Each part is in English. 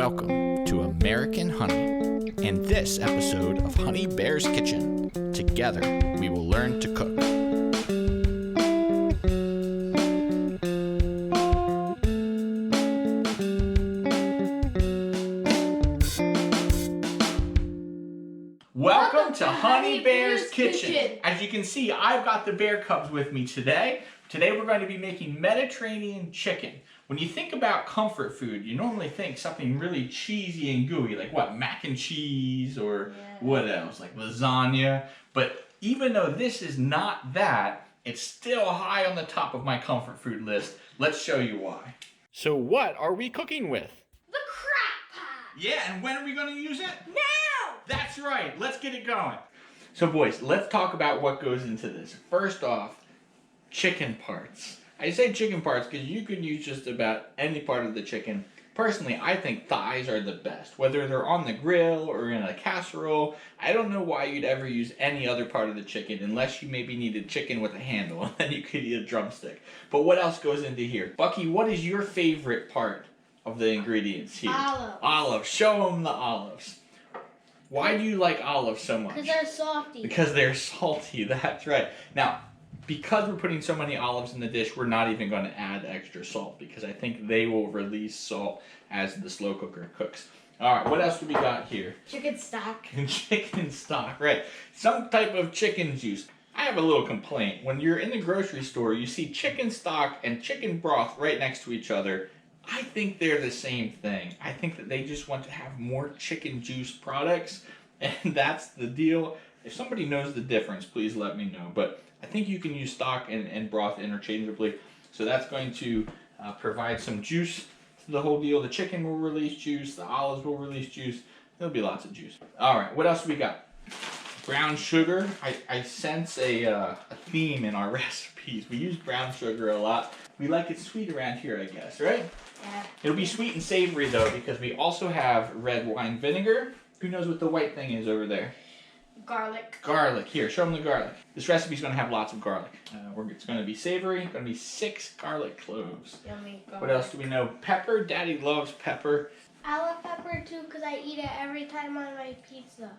Welcome to American Honey and this episode of Honey Bear's Kitchen. Together, we will learn to cook. Welcome to Honey Bear's Kitchen. As you can see, I've got the bear cubs with me today. Today we're going to be making Mediterranean chicken. When you think about comfort food, you normally think something really cheesy and gooey, like what, mac and cheese or what else, like lasagna. But even though this is not that, it's still high on the top of my comfort food list. Let's show you why. So what are we cooking with? The crock pot! Yeah, and when are we going to use it? Now! That's right, let's get it going. So boys, let's talk about what goes into this. First off, chicken parts. I say chicken parts because you can use just about any part of the chicken. Personally, I think thighs are the best. Whether they're on the grill or in a casserole, I don't know why you'd ever use any other part of the chicken unless you maybe needed chicken with a handle and then you could eat a drumstick. But what else goes into here? Bucky, what is your favorite part of the ingredients here? Olives. Olives. Show them the olives. Why do you like olives so much? Because they're salty. Because they're salty, that's right. Now, because we're putting so many olives in the dish, we're not even going to add extra salt because I think they will release salt as the slow cooker cooks. All right, what else do we got here? Chicken stock. Chicken stock, right. Some type of chicken juice. I have a little complaint. When you're in the grocery store, you see chicken stock and chicken broth right next to each other. I think they're the same thing. I think that they just want to have more chicken juice products, and that's the deal. If somebody knows the difference, please let me know. But I think you can use stock and broth interchangeably. So that's going to provide some juice to the whole deal. The chicken will release juice. The olives will release juice. There'll be lots of juice. All right, what else do we got? Brown sugar. I sense a theme in our recipes. We use brown sugar a lot. We like it sweet around here, I guess, right? Yeah. It'll be sweet and savory, though, because we also have red wine vinegar. Who knows what the white thing is over there? Garlic. Garlic. Here, show them the garlic. This recipe's going to have lots of garlic. It's going to be savory. It's going to be 6 garlic cloves. Yummy garlic. What else do we know? Pepper. Daddy loves pepper. I love pepper too because I eat it every time on my pizza.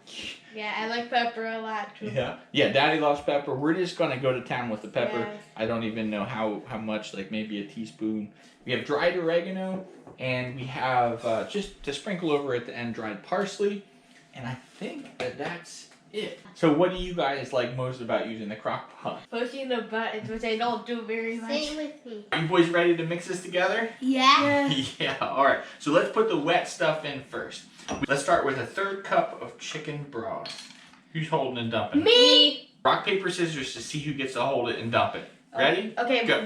Yeah, I like pepper a lot too. Yeah, Daddy loves pepper. We're just going to go to town with the pepper. Yeah. I don't even know how much, like maybe a teaspoon. We have dried oregano, and we have, just to sprinkle over at the end, dried parsley. And I think that's it. So what do you guys like most about using the crock pot? Pushing the buttons, which I don't do very much. Same with me. Are you boys ready to mix this together? Yeah. Yeah, alright. So let's put the wet stuff in first. Let's start with a 1/3 cup of chicken broth. Who's holding and dumping? Me! Rock, paper, scissors to see who gets to hold it and dump it. Ready? Okay. Go.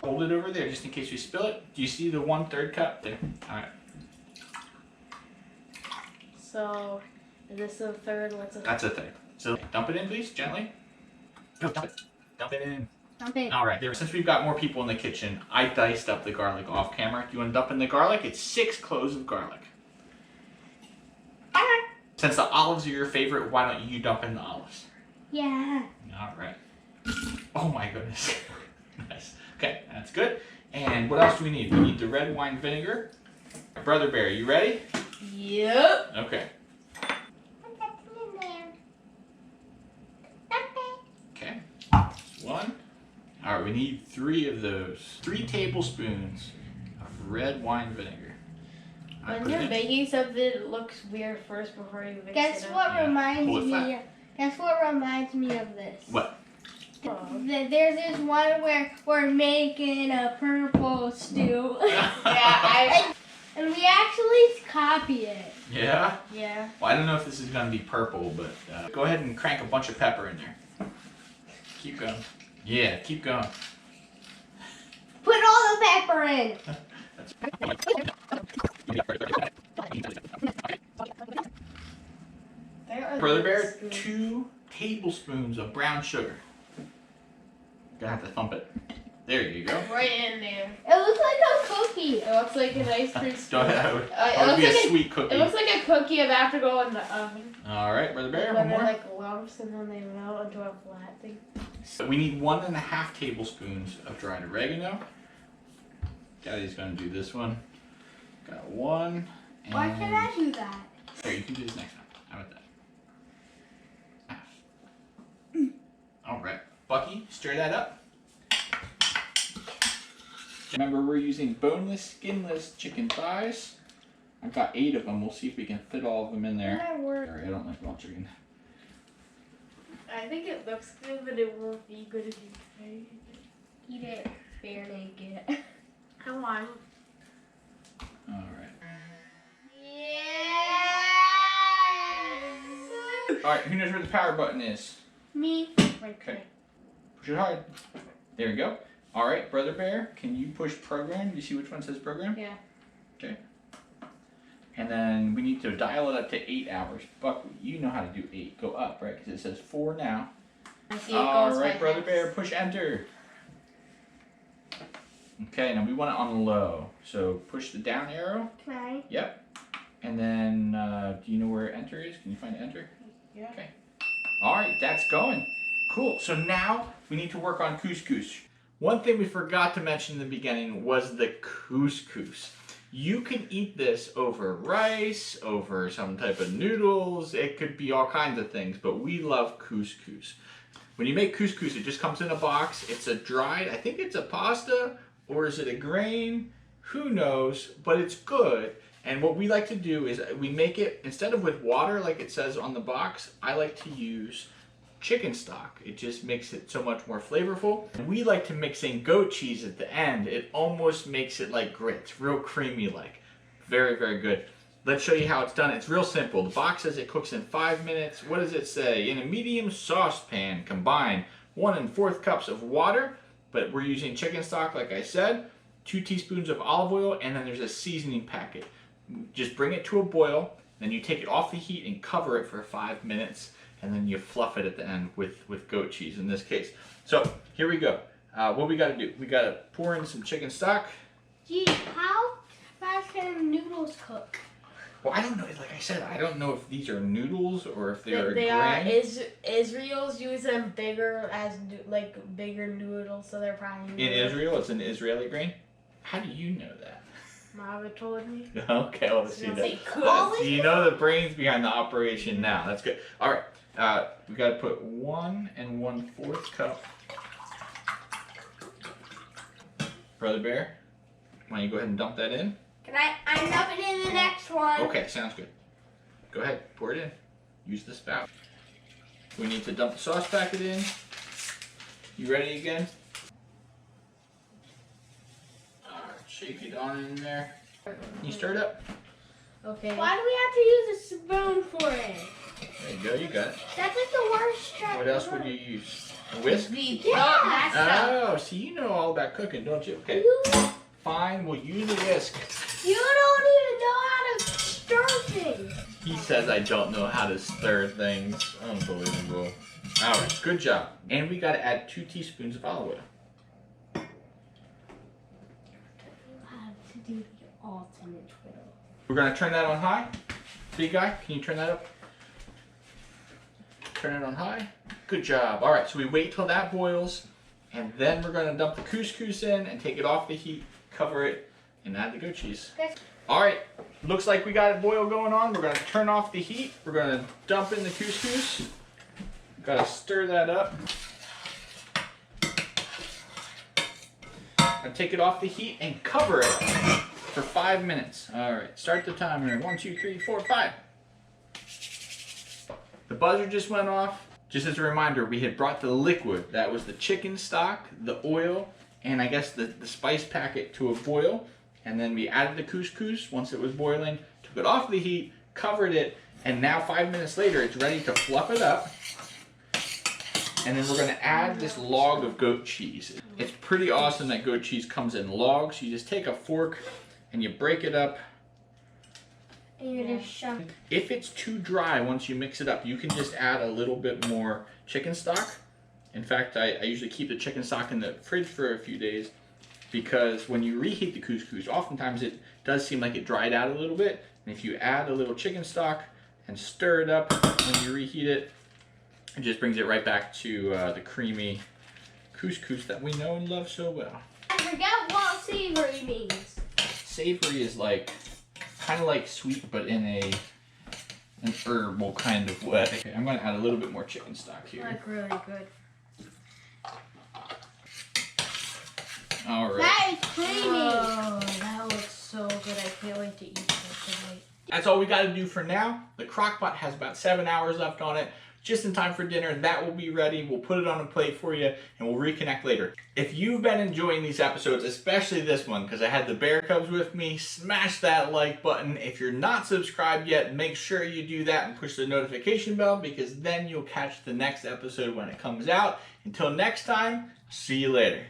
Hold it over there just in case we spill it. Do you see the 1/3 cup there? Alright. So, is this a third? What's a third? That's a thing. So dump it in, please, gently. Go, dump it. Dump it in. Dump it. All right, since we've got more people in the kitchen, I diced up the garlic off camera. Do you want to dump in the garlic? It's 6 cloves of garlic. Since the olives are your favorite, why don't you dump in the olives? Yeah. All right. Oh my goodness. Nice. Okay, that's good. And what else do we need? We need the red wine vinegar. Brother Bear, you ready? Yep. Okay. Okay. 1. All right, we need 3 of those. 3 tablespoons of red wine vinegar. When you're making something, it looks weird first before you mix it up. Guess what reminds me of this? What? There's this one where we're making a purple stew. And we actually copy it. Yeah? Yeah. Well, I don't know if this is going to be purple, but go ahead and crank a bunch of pepper in there. Keep going. Yeah, keep going. Put all the pepper in. Brother Bear, 2 tablespoons of brown sugar. Gonna have to thump it. There you go. Right in there. It looks like a cookie. It looks like an ice cream scoop. That would be a sweet cookie. It looks like a cookie about to go in the oven. All right, Brother Bear, when one more. they're like lumps and then they melt into a flat thing. So we need 1.5 tablespoons of dried oregano. Daddy's gonna do this one. Got one. And Why can't I do that? here, you can do this next time. How about that? All right, Bucky, stir that up. Remember, we're using boneless, skinless chicken thighs. I've got 8 of them. We'll see if we can fit all of them in there. Sorry, I don't like raw chicken. I think it looks good, but it won't be good if you Eat it bare naked. come on. All right. Yeah. All right, who knows where the power button is? Me. Okay. Push it hard. There we go. All right, Brother Bear, can you push program? Do you see which one says program? Yeah. Okay. And then we need to dial it up to 8 hours. Buck, you know how to do 8. Go up, right? Because it says 4 now. All right, Brother Bear, push enter. Okay, now we want it on low. So push the down arrow. Can I? Yep. And then, do you know where enter is? Can you find enter? Yeah. Okay. All right, that's going. Cool. So now we need to work on couscous. One thing we forgot to mention in the beginning was the couscous. You can eat this over rice, over some type of noodles. It could be all kinds of things, but we love couscous. When you make couscous, it just comes in a box. It's a dried, I think it's a pasta, or is it a grain? Who knows, but it's good. And what we like to do is we make it, instead of with water like it says on the box, I like to use chicken stock. It just makes it so much more flavorful. And we like to mix in goat cheese at the end. It almost makes it like grits, real creamy like. Very, very good. Let's show you how it's done. It's real simple. The box says it cooks in 5 minutes. What does it say? In a medium saucepan, combine 1 1/4 cups of water, but we're using chicken stock like I said, 2 teaspoons of olive oil, and then there's a seasoning packet. Just bring it to a boil, then you take it off the heat and cover it for 5 minutes, and then you fluff it at the end with goat cheese in this case. So here we go. What we gotta do? We gotta pour in some chicken stock. Gee, how fast can noodles cook? Well, I don't know. Like I said, I don't know if these are noodles or if they're They grain. are. Israel's use them bigger as like bigger noodles, so they're probably In Israel, it's an Israeli grain. How do you know that? Mama told me. Okay, well, let's see that. Say cool. So you know the brains behind the operation now. That's good. All right, we got to put 1 1/4 cup. Brother Bear, why don't you go ahead and dump that in? Can I'm dumping in the next one. Okay, sounds good. Go ahead, pour it in. Use the spout. We need to dump the sauce packet in. You ready again? Shake it on in there. Can you stir it up? Okay. Why do we have to use a spoon for it? There you go, you got it. That's like the worst try. What else would you use? A whisk? Yeah. Oh, see, you know all about cooking, don't you? Okay, fine, we'll use a whisk. You don't even know how to stir things. He says I don't know how to stir things. Unbelievable. All right, good job. And we got to add 2 teaspoons of olive oil. Do the ultimate twiddle. We're going to turn that on high. Big guy, can you turn that up? Turn it on high. Good job. All right, so we wait till that boils, and then we're going to dump the couscous in and take it off the heat, cover it, and add the goat cheese. All right, looks like we got a boil going on. We're going to turn off the heat. We're going to dump in the couscous. Got to stir that up. And take it off the heat and cover it for 5 minutes. All right, start the timer. 1, 2, 3, 4, 5. The buzzer just went off. Just as a reminder, we had brought the liquid. That was the chicken stock, the oil, and I guess the spice packet to a boil. And then we added the couscous once it was boiling, took it off the heat, covered it, and now 5 minutes later, it's ready to fluff it up. And then we're going to add this log of goat cheese. It's pretty awesome that goat cheese comes in logs. You just take a fork and you break it up. And you just shove it. If it's too dry once you mix it up, you can just add a little bit more chicken stock. In fact, I usually keep the chicken stock in the fridge for a few days because when you reheat the couscous, oftentimes it does seem like it dried out a little bit. And if you add a little chicken stock and stir it up when you reheat it, it just brings it right back to the creamy couscous that we know and love so well. I forget what savory means. Savory is like kind of like sweet, but in an herbal kind of way. Okay, I'm going to add a little bit more chicken stock here. Like really good. All right. That is creamy. Oh, that looks so good. I can't wait to eat that tonight. That's all we got to do for now. The crock pot has about 7 hours left on it, just in time for dinner, and that will be ready. We'll put it on a plate for you, and we'll reconnect later. If you've been enjoying these episodes, especially this one, because I had the bear cubs with me, smash that like button. If you're not subscribed yet, make sure you do that and push the notification bell, because then you'll catch the next episode when it comes out. Until next time, see you later.